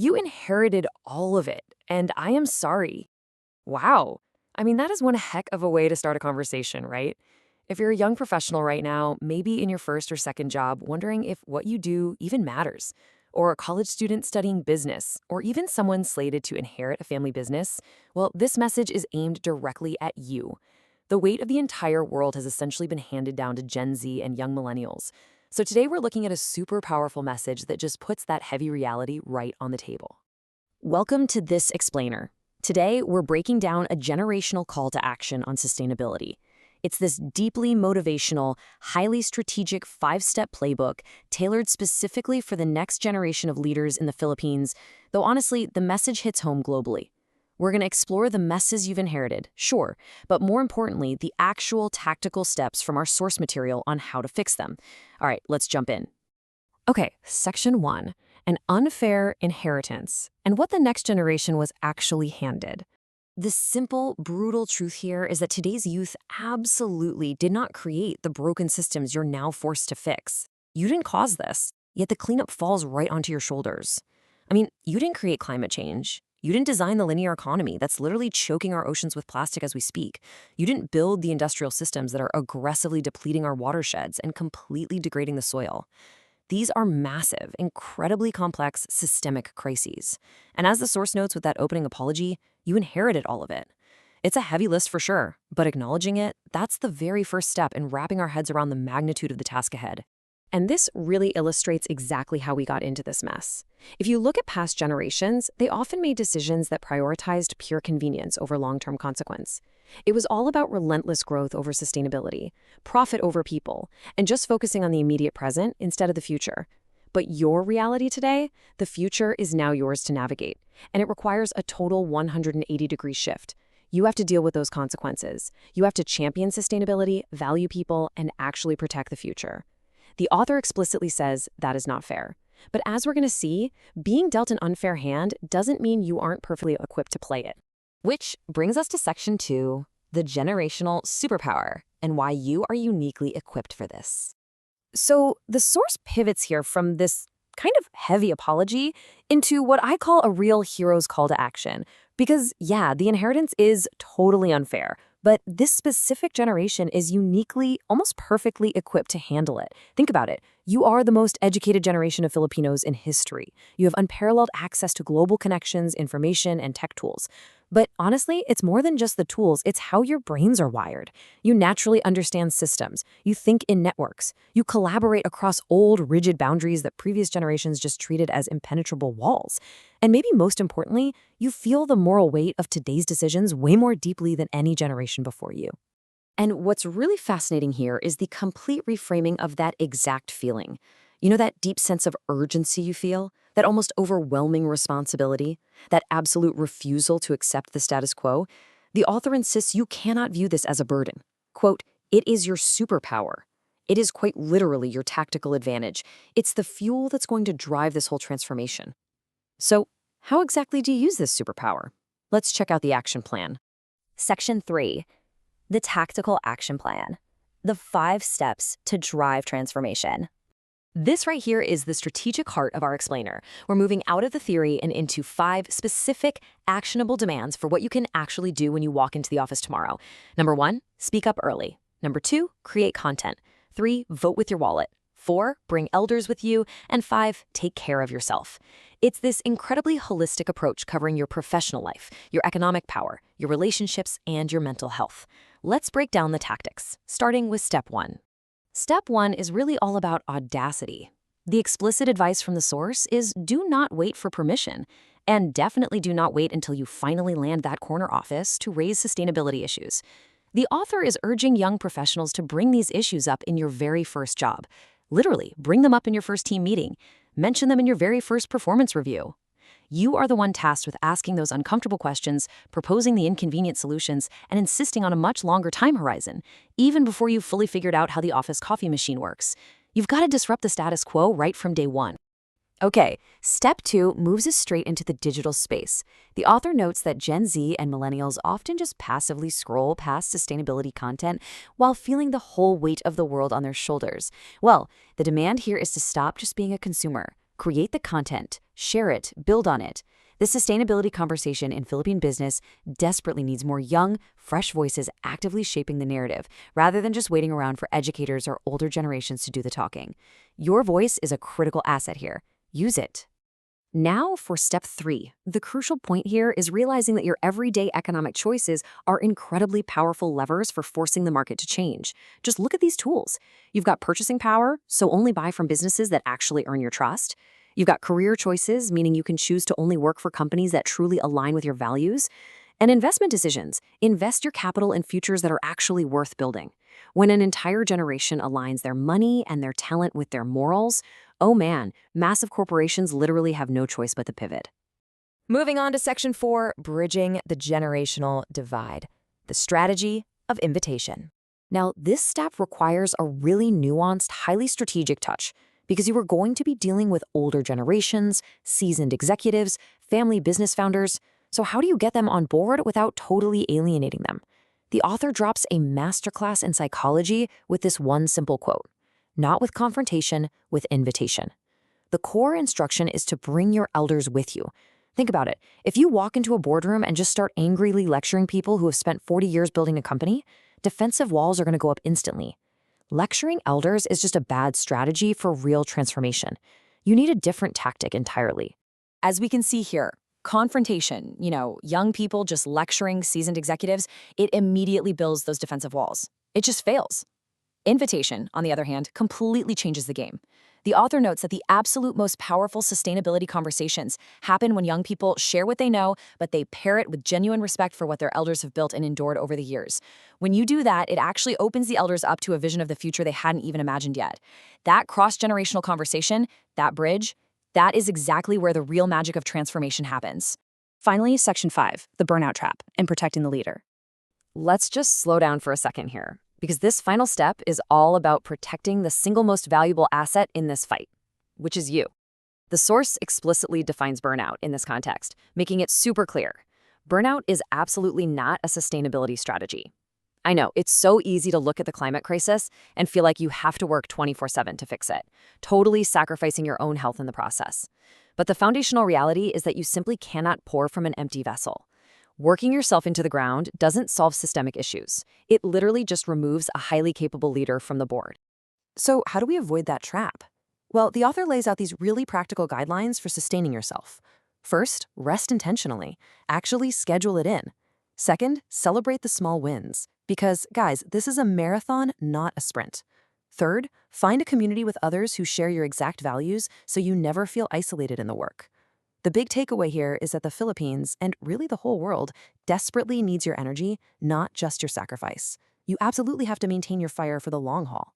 You inherited all of it, and I am sorry. Wow. I mean, that is one heck of a way to start a conversation, right? If you're a young professional right now, maybe in your first or second job, wondering if what you do even matters, or a college student studying business, or even someone slated to inherit a family business, well, this message is aimed directly at you. The weight of the entire world has essentially been handed down to Gen Z and young millennials. So today we're looking at a super powerful message that just puts that heavy reality right on the table. Welcome to This Explainer. Today, we're breaking down a generational call to action on sustainability. It's this deeply motivational, highly strategic 5-step playbook tailored specifically for the next generation of leaders in the Philippines, though honestly, the message hits home globally. We're going to explore the messes you've inherited, sure, but more importantly, the actual tactical steps from our source material on how to fix them. All right, let's jump in. Okay, Section 1, an unfair inheritance, and what the next generation was actually handed. The simple, brutal truth here is that today's youth absolutely did not create the broken systems you're now forced to fix. You didn't cause this, yet the cleanup falls right onto your shoulders. I mean, you didn't create climate change. You didn't design the linear economy that's literally choking our oceans with plastic as we speak. You didn't build the industrial systems that are aggressively depleting our watersheds and completely degrading the soil. These are massive, incredibly complex, systemic crises. And as the source notes with that opening apology, you inherited all of it. It's a heavy list for sure, but acknowledging it, that's the very first step in wrapping our heads around the magnitude of the task ahead. And this really illustrates exactly how we got into this mess. If you look at past generations, they often made decisions that prioritized pure convenience over long-term consequence. It was all about relentless growth over sustainability, profit over people, and just focusing on the immediate present instead of the future. But your reality today, the future is now yours to navigate, and it requires a total 180-degree shift. You have to deal with those consequences. You have to champion sustainability, value people, and actually protect the future. The author explicitly says that is not fair. But as we're going to see, being dealt an unfair hand doesn't mean you aren't perfectly equipped to play it. Which brings us to Section 2, the generational superpower, and why you are uniquely equipped for this. So the source pivots here from this kind of heavy apology into what I call a real hero's call to action. Because, yeah, the inheritance is totally unfair, but this specific generation is uniquely, almost perfectly equipped to handle it. Think about it. You are the most educated generation of Filipinos in history. You have unparalleled access to global connections, information, and tech tools. But honestly, it's more than just the tools, it's how your brains are wired. You naturally understand systems. You think in networks. You collaborate across old, rigid boundaries that previous generations just treated as impenetrable walls. And maybe most importantly, you feel the moral weight of today's decisions way more deeply than any generation before you. And what's really fascinating here is the complete reframing of that exact feeling. You know that deep sense of urgency you feel? That almost overwhelming responsibility? That absolute refusal to accept the status quo? The author insists you cannot view this as a burden. Quote, "It is your superpower. It is quite literally your tactical advantage. It's the fuel that's going to drive this whole transformation." So, how exactly do you use this superpower? Let's check out the action plan. Section 3. The tactical action plan. The 5 steps to drive transformation. This right here is the strategic heart of our explainer. We're moving out of the theory and into 5 specific, actionable demands for what you can actually do when you walk into the office tomorrow. Number 1, speak up early. Number 2, create content. 3, vote with your wallet. 4, bring elders with you. And 5, take care of yourself. It's this incredibly holistic approach covering your professional life, your economic power, your relationships, and your mental health. Let's break down the tactics, starting with step 1. Step 1 is really all about audacity. The explicit advice from the source is do not wait for permission, and definitely do not wait until you finally land that corner office to raise sustainability issues. The author is urging young professionals to bring these issues up in your very first job. Literally, bring them up in your first team meeting. Mention them in your very first performance review. You are the one tasked with asking those uncomfortable questions, proposing the inconvenient solutions, and insisting on a much longer time horizon, even before you've fully figured out how the office coffee machine works. You've got to disrupt the status quo right from day one. Okay, step 2 moves us straight into the digital space. The author notes that Gen Z and millennials often just passively scroll past sustainability content while feeling the whole weight of the world on their shoulders. Well, the demand here is to stop just being a consumer. Create the content, share it, build on it. The sustainability conversation in Philippine business desperately needs more young, fresh voices actively shaping the narrative, rather than just waiting around for educators or older generations to do the talking. Your voice is a critical asset here. Use it. Now for step 3. The crucial point here is realizing that your everyday economic choices are incredibly powerful levers for forcing the market to change. Just look at these tools. You've got purchasing power, so only buy from businesses that actually earn your trust. You've got career choices, meaning you can choose to only work for companies that truly align with your values. And investment decisions. Invest your capital in futures that are actually worth building. When an entire generation aligns their money and their talent with their morals, oh man, massive corporations literally have no choice but to pivot. Moving on to section 4, bridging the generational divide. The strategy of invitation. Now, this step requires a really nuanced, highly strategic touch because you are going to be dealing with older generations, seasoned executives, family business founders. So how do you get them on board without totally alienating them? The author drops a masterclass in psychology with this one simple quote: "Not with confrontation, with invitation." The core instruction is to bring your elders with you. Think about it. If you walk into a boardroom and just start angrily lecturing people who have spent 40 years building a company, defensive walls are going to go up instantly. Lecturing elders is just a bad strategy for real transformation. You need a different tactic entirely. As we can see here, confrontation, young people just lecturing seasoned executives, it immediately builds those defensive walls. It just fails. Invitation, on the other hand, completely changes the game. The author notes that the absolute most powerful sustainability conversations happen when young people share what they know, but they pair it with genuine respect for what their elders have built and endured over the years. When you do that, it actually opens the elders up to a vision of the future they hadn't even imagined yet. That cross-generational conversation, that bridge, that is exactly where the real magic of transformation happens. Finally, section 5, the burnout trap and protecting the leader. Let's just slow down for a second here, because this final step is all about protecting the single most valuable asset in this fight, which is you. The source explicitly defines burnout in this context, making it super clear. Burnout is absolutely not a sustainability strategy. I know, it's so easy to look at the climate crisis and feel like you have to work 24/7 to fix it, totally sacrificing your own health in the process. But the foundational reality is that you simply cannot pour from an empty vessel. Working yourself into the ground doesn't solve systemic issues. It literally just removes a highly capable leader from the board. So how do we avoid that trap? Well, the author lays out these really practical guidelines for sustaining yourself. First, rest intentionally. Actually schedule it in. Second, celebrate the small wins. Because, guys, this is a marathon, not a sprint. Third, find a community with others who share your exact values so you never feel isolated in the work. The big takeaway here is that the Philippines, and really the whole world, desperately needs your energy, not just your sacrifice. You absolutely have to maintain your fire for the long haul.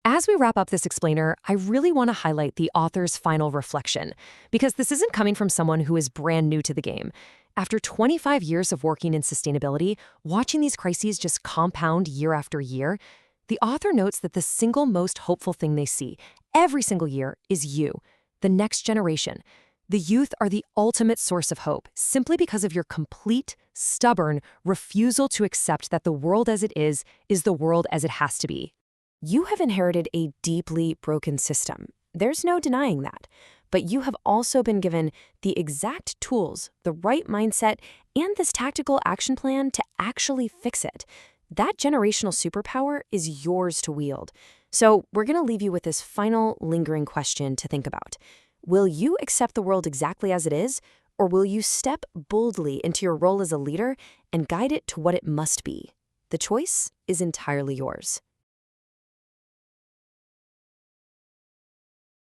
As we wrap up this explainer, I really want to highlight the author's final reflection, because this isn't coming from someone who is brand new to the game. After 25 years of working in sustainability, watching these crises just compound year after year, the author notes that the single most hopeful thing they see every single year is you, the next generation. The youth are the ultimate source of hope, simply because of your complete, stubborn refusal to accept that the world as it is the world as it has to be. You have inherited a deeply broken system. There's no denying that. But you have also been given the exact tools, the right mindset, and this tactical action plan to actually fix it. That generational superpower is yours to wield. So we're going to leave you with this final lingering question to think about. Will you accept the world exactly as it is, or will you step boldly into your role as a leader and guide it to what it must be? The choice is entirely yours.